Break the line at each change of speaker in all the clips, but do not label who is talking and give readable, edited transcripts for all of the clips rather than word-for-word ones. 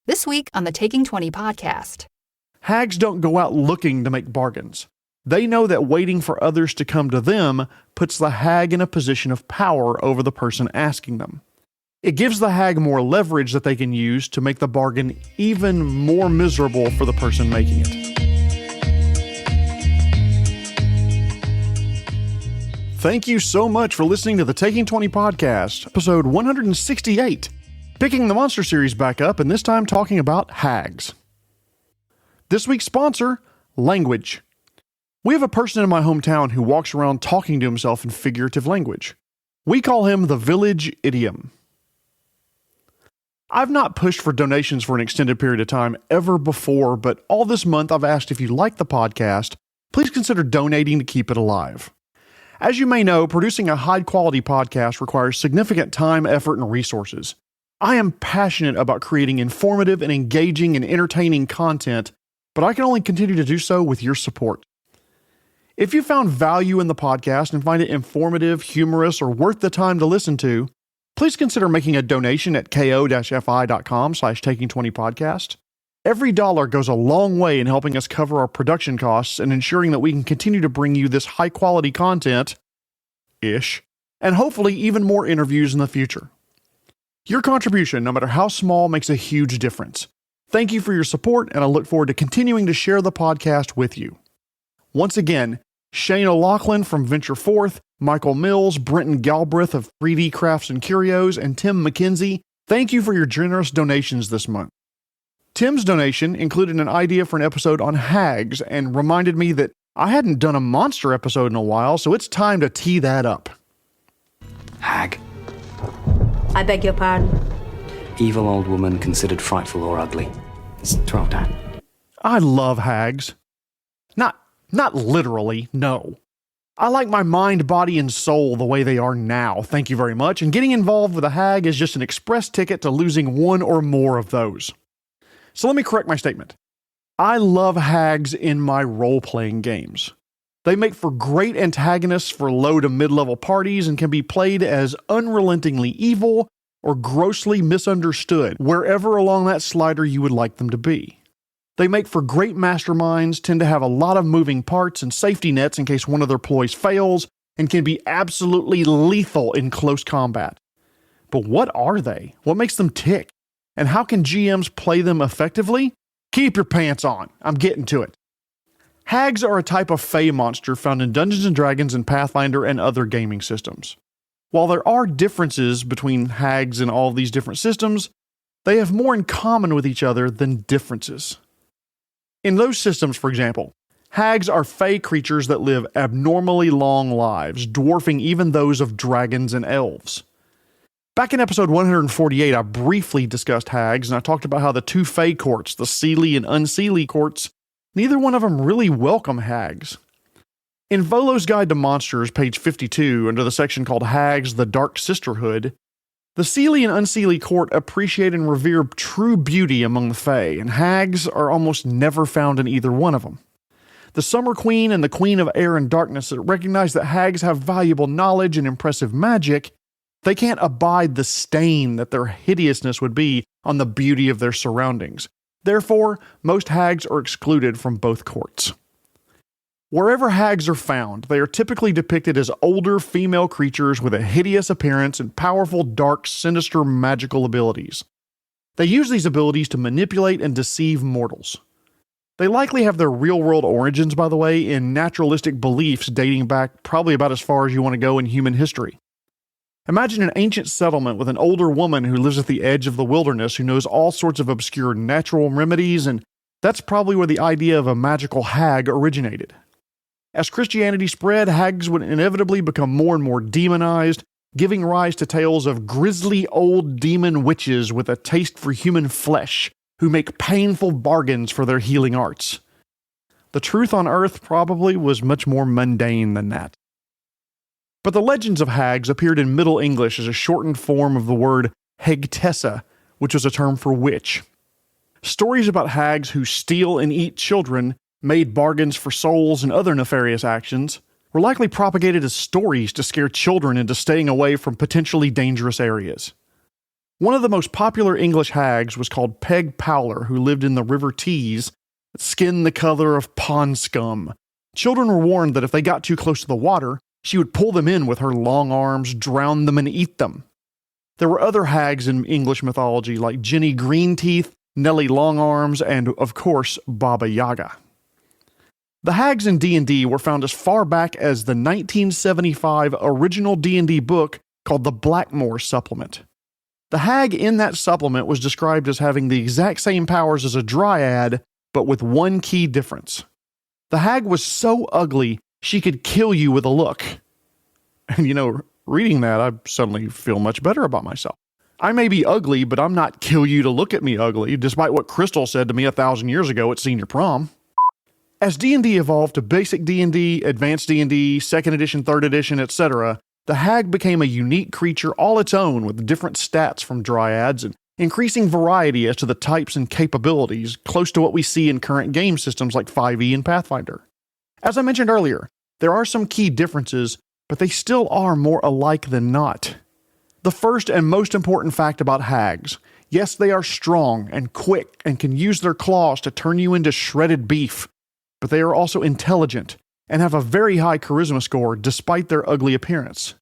This week on the Taking 20 podcast.
Hags don't go out looking to make bargains. They know that waiting for others to come to them puts the hag in a position of power over the person asking them. It gives the hag more leverage that they can use to make the bargain even more miserable for the person making it. Thank you so much for listening to the Taking 20 podcast, episode 168. Picking the Monster series back up, and this time talking about hags. This week's sponsor, language. We have a person in my hometown who walks around talking to himself in figurative language. We call him the village idiom. I've not pushed for donations for an extended period of time ever before, but all this month I've asked if you like the podcast, please consider donating to keep it alive. As you may know, producing a high-quality podcast requires significant time, effort, and resources. I am passionate about creating informative and engaging and entertaining content, but I can only continue to do so with your support. If you found value in the podcast and find it informative, humorous, or worth the time to listen to, please consider making a donation at ko-fi.com/taking20podcast. Every dollar goes a long way in helping us cover our production costs and ensuring that we can continue to bring you this high-quality content-ish, and hopefully even more interviews in the future. Your contribution, no matter how small, makes a huge difference. Thank you for your support, and I look forward to continuing to share the podcast with you. Once again, Shane O'Loughlin from Venture Forth, Michael Mills, Brenton Galbraith of 3D Crafts and Curios, and Tim McKenzie, thank you for your generous donations this month. Tim's donation included an idea for an episode on hags and reminded me that I hadn't done a monster episode in a while, so it's time to tee that up.
Hag.
I beg your pardon?
Evil old woman considered frightful or ugly. It's 12 down.
I love hags. Not literally, no. I like my mind, body, and soul the way they are now, thank you very much, and getting involved with a hag is just an express ticket to losing one or more of those. So let me correct my statement. I love hags in my role-playing games. They make for great antagonists for low to mid-level parties and can be played as unrelentingly evil or grossly misunderstood wherever along that slider you would like them to be. They make for great masterminds, tend to have a lot of moving parts and safety nets in case one of their ploys fails, and can be absolutely lethal in close combat. But what are they? What makes them tick? And how can GMs play them effectively? Keep your pants on. I'm getting to it. Hags are a type of fey monster found in Dungeons & Dragons and Pathfinder and other gaming systems. While there are differences between hags in all of these different systems, they have more in common with each other than differences. In those systems, for example, hags are fey creatures that live abnormally long lives, dwarfing even those of dragons and elves. Back in episode 148, I briefly discussed hags, and I talked about how the two fey courts, the Seelie and Unseelie courts, neither one of them really welcome hags. In Volo's Guide to Monsters, page 52, under the section called Hags, the Dark Sisterhood, the Seelie and Unseelie court appreciate and revere true beauty among the Fae, and hags are almost never found in either one of them. The Summer Queen and the Queen of Air and Darkness recognize that hags have valuable knowledge and impressive magic. They can't abide the stain that their hideousness would be on the beauty of their surroundings. Therefore, most hags are excluded from both courts. Wherever hags are found, they are typically depicted as older female creatures with a hideous appearance and powerful, dark, sinister magical abilities. They use these abilities to manipulate and deceive mortals. They likely have their real-world origins, by the way, in naturalistic beliefs dating back probably about as far as you want to go in human history. Imagine an ancient settlement with an older woman who lives at the edge of the wilderness who knows all sorts of obscure natural remedies, and that's probably where the idea of a magical hag originated. As Christianity spread, hags would inevitably become more and more demonized, giving rise to tales of grisly old demon witches with a taste for human flesh who make painful bargains for their healing arts. The truth on Earth probably was much more mundane than that. But the legends of hags appeared in Middle English as a shortened form of the word hagtessa, which was a term for witch. Stories about hags who steal and eat children, made bargains for souls, and other nefarious actions were likely propagated as stories to scare children into staying away from potentially dangerous areas. One of the most popular English hags was called Peg Powler, who lived in the River Tees, skin the color of pond scum. Children were warned that if they got too close to the water, she would pull them in with her long arms, drown them, and eat them. There were other hags in English mythology like Jenny Greenteeth, Nellie Longarms, and, of course, Baba Yaga. The hags in D&D were found as far back as the 1975 original D&D book called the Blackmore Supplement. The hag in that supplement was described as having the exact same powers as a dryad, but with one key difference. The hag was so ugly, she could kill you with a look. And reading that, I suddenly feel much better about myself. I may be ugly, but I'm not kill you to look at me ugly, despite what Crystal said to me 1,000 years ago at senior prom. As D&D evolved to basic D&D, advanced D&D, 2nd edition, 3rd edition, etc., the hag became a unique creature all its own with different stats from dryads and increasing variety as to the types and capabilities, close to what we see in current game systems like 5e and Pathfinder. As I mentioned earlier, there are some key differences, but they still are more alike than not. The first and most important fact about hags: yes, they are strong and quick and can use their claws to turn you into shredded beef, but they are also intelligent and have a very high charisma score despite their ugly appearance.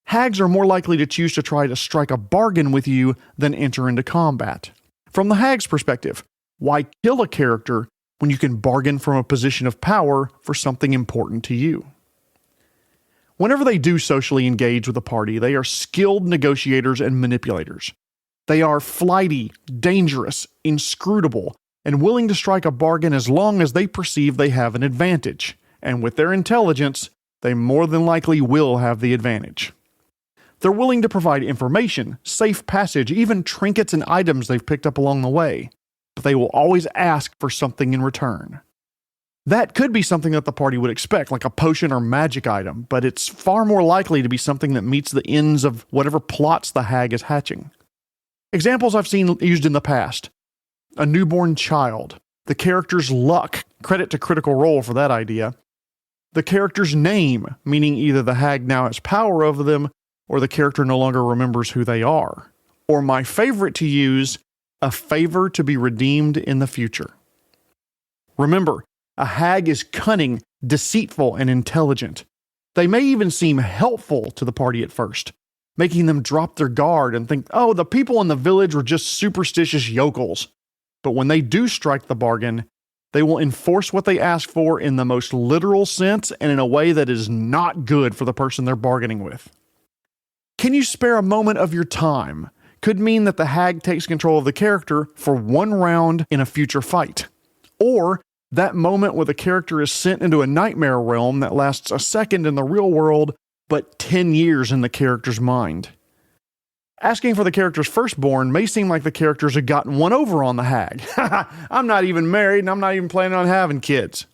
Hags are more likely to choose to try to strike a bargain with you than enter into combat. From the hag's perspective, why kill a character when you can bargain from a position of power for something important to you? Whenever they do socially engage with a party, they are skilled negotiators and manipulators. They are flighty, dangerous, inscrutable, and willing to strike a bargain as long as they perceive they have an advantage. And with their intelligence, they more than likely will have the advantage. They're willing to provide information, safe passage, even trinkets and items they've picked up along the way, but they will always ask for something in return. That could be something that the party would expect, like a potion or magic item, but it's far more likely to be something that meets the ends of whatever plots the hag is hatching. Examples I've seen used in the past: a newborn child, the character's luck, credit to Critical Role for that idea, the character's name, meaning either the hag now has power over them or the character no longer remembers who they are, or my favorite to use, a favor to be redeemed in the future. Remember, a hag is cunning, deceitful, and intelligent. They may even seem helpful to the party at first, making them drop their guard and think, oh, the people in the village were just superstitious yokels. But when they do strike the bargain, they will enforce what they ask for in the most literal sense and in a way that is not good for the person they're bargaining with. Can you spare a moment of your time? Could mean that the hag takes control of the character for one round in a future fight. Or that moment where the character is sent into a nightmare realm that lasts a second in the real world, but 10 years in the character's mind. Asking for the character's firstborn may seem like the characters have gotten one over on the hag. I'm not even married and I'm not even planning on having kids.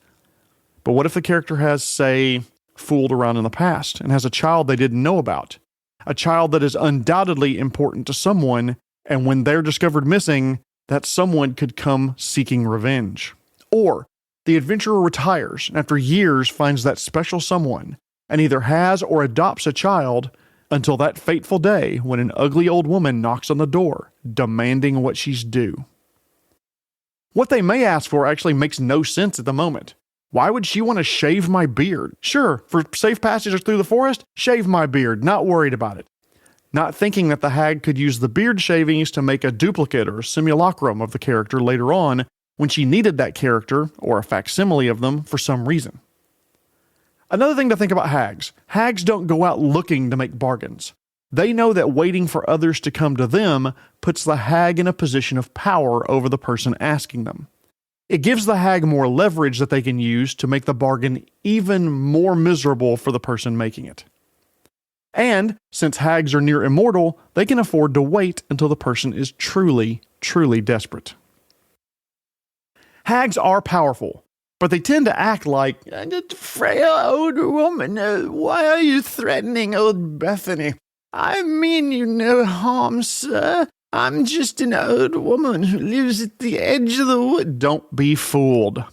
But what if the character has, say, fooled around in the past and has a child they didn't know about? A child that is undoubtedly important to someone, and when they're discovered missing, that someone could come seeking revenge. Or the adventurer retires and after years finds that special someone and either has or adopts a child until that fateful day when an ugly old woman knocks on the door, demanding what she's due. What they may ask for actually makes no sense at the moment. Why would she want to shave my beard? Sure, for safe passage through the forest, shave my beard, not worried about it. Not thinking that the hag could use the beard shavings to make a duplicate or simulacrum of the character later on when she needed that character, or a facsimile of them, for some reason. Another thing to think about hags. Hags don't go out looking to make bargains. They know that waiting for others to come to them puts the hag in a position of power over the person asking them. It gives the hag more leverage that they can use to make the bargain even more miserable for the person making it. And since hags are near immortal, they can afford to wait until the person is truly, truly desperate. Hags are powerful, but they tend to act like, frail old woman, why are you threatening old Bethany? I mean you no harm, sir. I'm just an old woman who lives at the edge of the wood. Don't be fooled.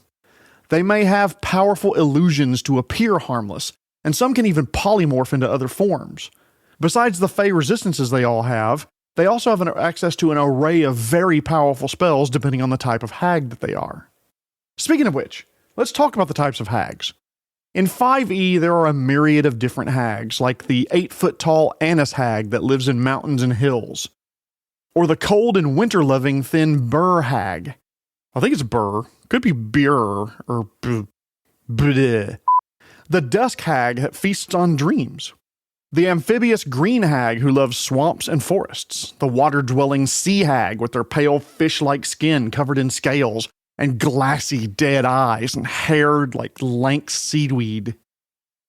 They may have powerful illusions to appear harmless, and some can even polymorph into other forms. Besides the Fey resistances they all have, They also have access to an array of very powerful spells depending on the type of hag that they are. Speaking of which, let's talk about the types of hags. In 5e, there are a myriad of different hags, like the 8-foot-tall anise hag that lives in mountains and hills, or the cold and winter-loving thin burr hag. I think it's burr. Could be beer or bleh. The dusk hag that feasts on dreams. The amphibious green hag who loves swamps and forests. The water-dwelling sea hag with their pale fish-like skin covered in scales and glassy dead eyes and hair like lank seaweed.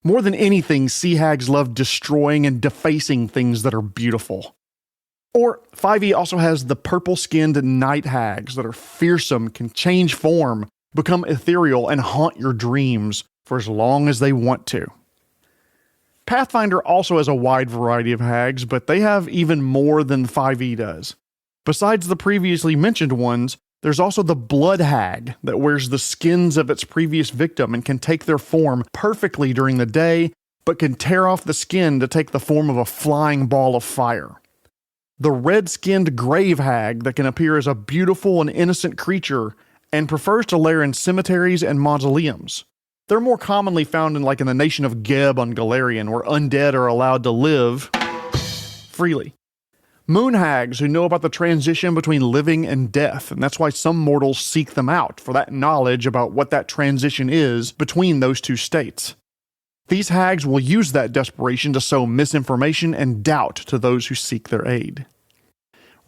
More than anything, sea hags love destroying and defacing things that are beautiful. Or 5e also has the purple-skinned night hags that are fearsome, can change form, become ethereal, and haunt your dreams for as long as they want to. Pathfinder also has a wide variety of hags, but they have even more than 5e does. Besides the previously mentioned ones, there's also the blood hag that wears the skins of its previous victim and can take their form perfectly during the day, but can tear off the skin to take the form of a flying ball of fire. The red-skinned grave hag that can appear as a beautiful and innocent creature and prefers to lair in cemeteries and mausoleums. They're more commonly found in the nation of Geb on Galarian, where undead are allowed to live freely. Moon hags who know about the transition between living and death, and that's why some mortals seek them out, for that knowledge about what that transition is between those two states. These hags will use that desperation to sow misinformation and doubt to those who seek their aid.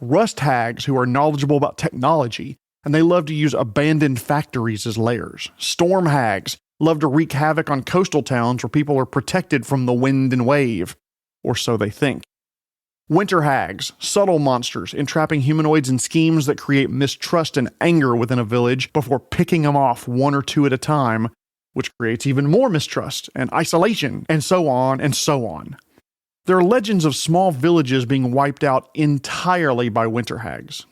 Rust hags who are knowledgeable about technology, and they love to use abandoned factories as lairs. Storm hags love to wreak havoc on coastal towns where people are protected from the wind and wave, or so they think. Winter hags, subtle monsters, entrapping humanoids in schemes that create mistrust and anger within a village before picking them off one or two at a time, which creates even more mistrust and isolation, and so on and so on. There are legends of small villages being wiped out entirely by winter hags.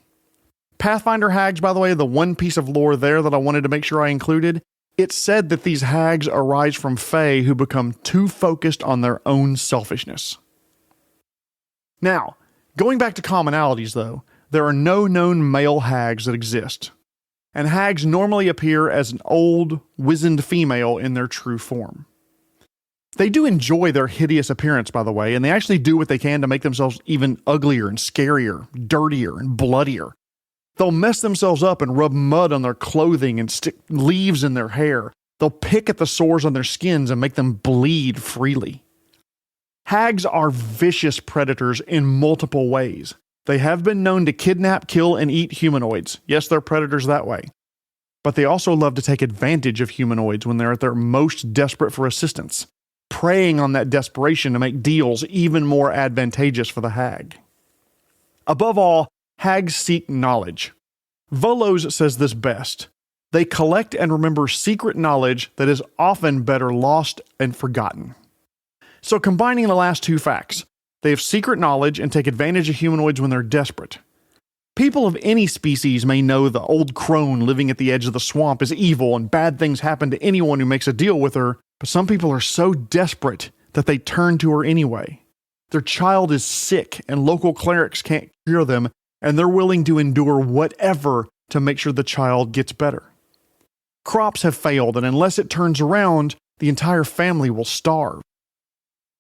Pathfinder hags, by the way, the one piece of lore there that I wanted to make sure I included, it's said that these hags arise from fae who become too focused on their own selfishness. Now, going back to commonalities though, there are no known male hags that exist, and hags normally appear as an old, wizened female in their true form. They do enjoy their hideous appearance, by the way, and they actually do what they can to make themselves even uglier and scarier, dirtier and bloodier. They'll mess themselves up and rub mud on their clothing and stick leaves in their hair. They'll pick at the sores on their skins and make them bleed freely. Hags are vicious predators in multiple ways. They have been known to kidnap, kill, and eat humanoids. Yes, they're predators that way. But they also love to take advantage of humanoids when they're at their most desperate for assistance, preying on that desperation to make deals even more advantageous for the hag. Above all, hags seek knowledge. Volos says this best. They collect and remember secret knowledge that is often better lost and forgotten. So combining the last two facts, they have secret knowledge and take advantage of humanoids when they're desperate. People of any species may know the old crone living at the edge of the swamp is evil and bad things happen to anyone who makes a deal with her, but some people are so desperate that they turn to her anyway. Their child is sick and local clerics can't cure them, and they're willing to endure whatever to make sure the child gets better. Crops have failed, and unless it turns around, the entire family will starve.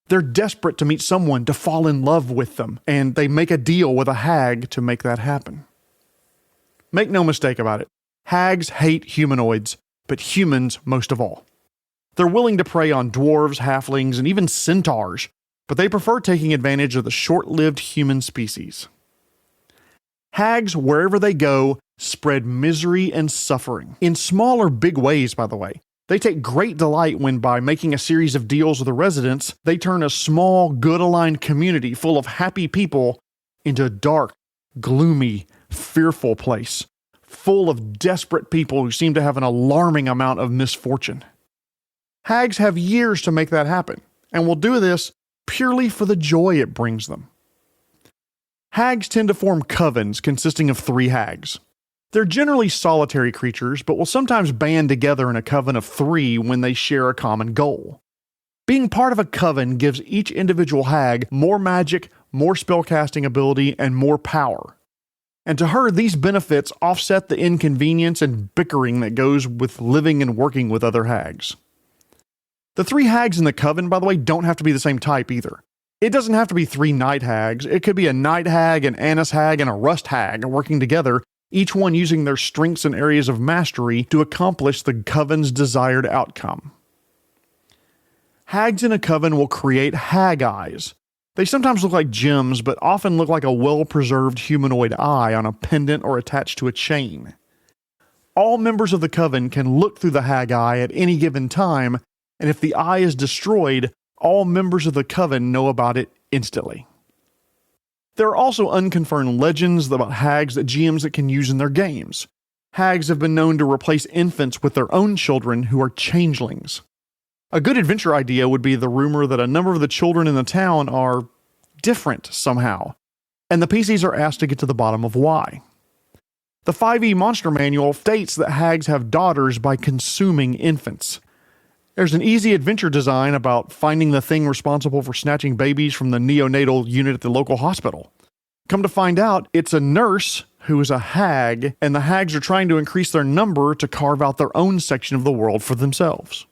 They're desperate to meet someone to fall in love with them, and they make a deal with a hag to make that happen. Make no mistake about it, hags hate humanoids, but humans most of all. They're willing to prey on dwarves, halflings, and even centaurs, but they prefer taking advantage of the short-lived human species. Hags, wherever they go, spread misery and suffering. In small or big ways, by the way. They take great delight when, by making a series of deals with the residents, they turn a small, good-aligned community full of happy people into a dark, gloomy, fearful place, full of desperate people who seem to have an alarming amount of misfortune. Hags have years to make that happen, and will do this purely for the joy it brings them. Hags tend to form covens consisting of 3 hags. They're generally solitary creatures, but will sometimes band together in a coven of 3 when they share a common goal. Being part of a coven gives each individual hag more magic, more spellcasting ability, and more power. And to her, these benefits offset the inconvenience and bickering that goes with living and working with other hags. The 3 hags in the coven, by the way, don't have to be the same type either. It doesn't have to be 3 night hags. It could be a night hag, an anise hag, and a rust hag working together, each one using their strengths and areas of mastery to accomplish the coven's desired outcome. Hags in a coven will create hag eyes. They sometimes look like gems, but often look like a well-preserved humanoid eye on a pendant or attached to a chain. All members of the coven can look through the hag eye at any given time, and if the eye is destroyed, all members of the coven know about it instantly. There are also unconfirmed legends about hags that GMs can use in their games. Hags have been known to replace infants with their own children who are changelings. A good adventure idea would be the rumor that a number of the children in the town are different somehow, and the PCs are asked to get to the bottom of why. The 5e Monster Manual states that hags have daughters by consuming infants. There's an easy adventure design about finding the thing responsible for snatching babies from the neonatal unit at the local hospital. Come to find out, it's a nurse who is a hag, and the hags are trying to increase their number to carve out their own section of the world for themselves.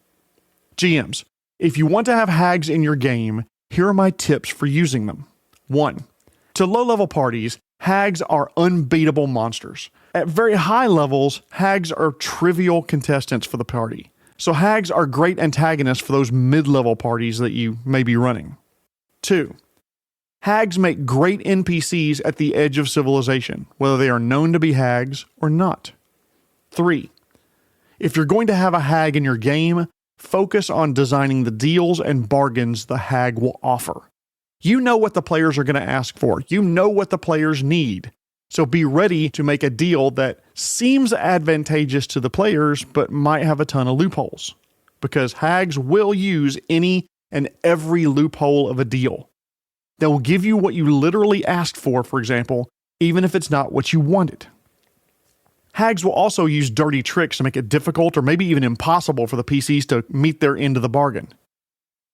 GMs, if you want to have hags in your game, here are my tips for using them. 1. To low-level parties, hags are unbeatable monsters. At very high levels, hags are trivial contestants for the party. So hags are great antagonists for those mid-level parties that you may be running. 2. Hags make great NPCs at the edge of civilization, whether they are known to be hags or not. 3. If you're going to have a hag in your game, focus on designing the deals and bargains the hag will offer. You know what the players are going to ask for. You know what the players need. So be ready to make a deal that seems advantageous to the players, but might have a ton of loopholes. Because hags will use any and every loophole of a deal. They will give you what you literally asked for example, even if it's not what you wanted. Hags will also use dirty tricks to make it difficult or maybe even impossible for the PCs to meet their end of the bargain.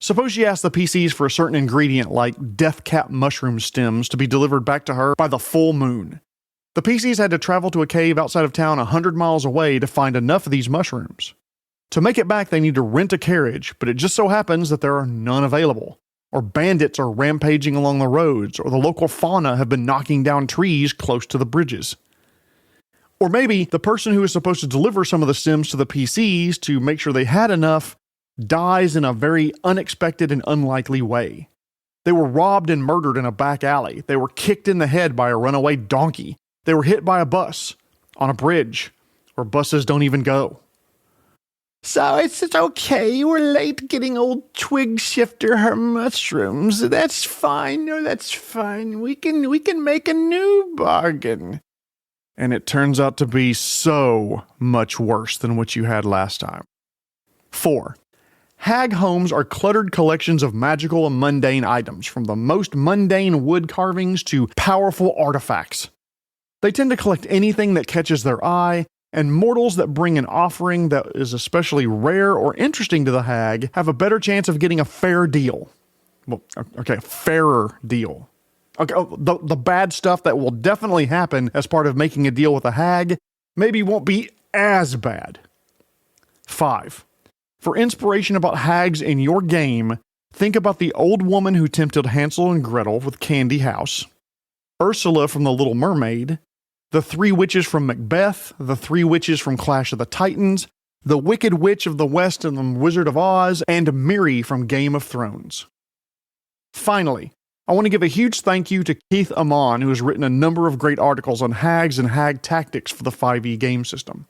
Suppose you ask the PCs for a certain ingredient like death cap mushroom stems to be delivered back to her by the full moon. The PCs had to travel to a cave outside of town 100 miles away to find enough of these mushrooms. To make it back, they need to rent a carriage, but it just so happens that there are none available. Or bandits are rampaging along the roads, or the local fauna have been knocking down trees close to the bridges. Or maybe the person who is supposed to deliver some of the stems to the PCs to make sure they had enough dies in a very unexpected and unlikely way. They were robbed and murdered in a back alley. They were kicked in the head by a runaway donkey. They were hit by a bus on a bridge where buses don't even go. So it's okay. You were late getting old Twig Shifter her mushrooms. That's fine. No, that's fine. We can make a new bargain. And it turns out to be so much worse than what you had last time. 4. Hag homes are cluttered collections of magical and mundane items, from the most mundane wood carvings to powerful artifacts. They tend to collect anything that catches their eye, and mortals that bring an offering that is especially rare or interesting to the hag have a better chance of getting a fair deal. Well, okay, a fairer deal. Okay, the bad stuff that will definitely happen as part of making a deal with a hag maybe won't be as bad. 5. For inspiration about hags in your game, think about the old woman who tempted Hansel and Gretel with Candy House, Ursula from The Little Mermaid, the 3 witches from Macbeth, the 3 witches from Clash of the Titans, the Wicked Witch of the West and the Wizard of Oz, and Miri from Game of Thrones. Finally, I want to give a huge thank you to Keith Amon, who has written a number of great articles on hags and hag tactics for the 5e game system.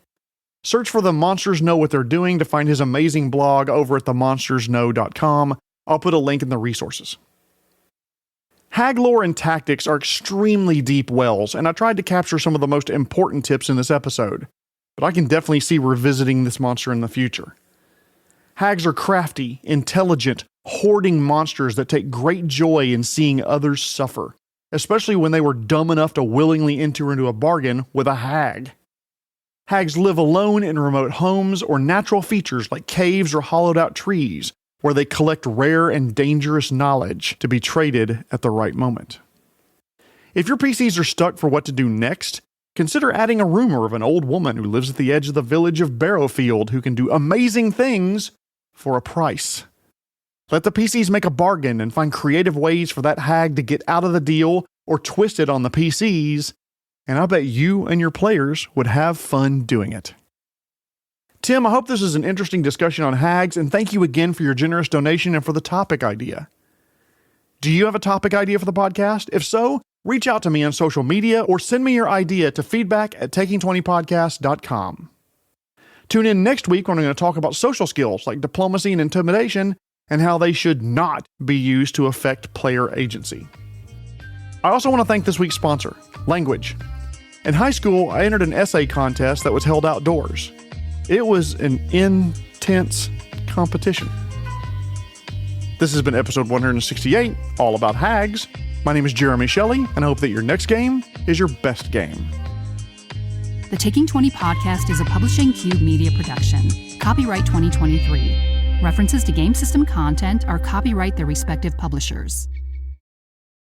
Search for The Monsters Know What They're Doing to find his amazing blog over at themonstersknow.com. I'll put a link in the resources. Hag lore and tactics are extremely deep wells, and I tried to capture some of the most important tips in this episode, but I can definitely see revisiting this monster in the future. Hags are crafty, intelligent, hoarding monsters that take great joy in seeing others suffer, especially when they were dumb enough to willingly enter into a bargain with a hag. Hags live alone in remote homes or natural features like caves or hollowed-out trees, where they collect rare and dangerous knowledge to be traded at the right moment. If your PCs are stuck for what to do next, consider adding a rumor of an old woman who lives at the edge of the village of Barrowfield who can do amazing things for a price. Let the PCs make a bargain and find creative ways for that hag to get out of the deal or twist it on the PCs, and I bet you and your players would have fun doing it. Tim, I hope this is an interesting discussion on hags, and thank you again for your generous donation and for the topic idea. Do you have a topic idea for the podcast? If so, reach out to me on social media or send me your idea to feedback@taking20podcast.com. Tune in next week when I'm going to talk about social skills like diplomacy and intimidation and how they should not be used to affect player agency. I also want to thank this week's sponsor, Language. In high school, I entered an essay contest that was held outdoors. It was an intense competition. This has been episode 168, all about hags. My name is Jeremy Shelley, and I hope that your next game is your best game.
The Taking 20 podcast is a Publishing Cube media production. Copyright 2023. References to game system content are copyright their respective publishers.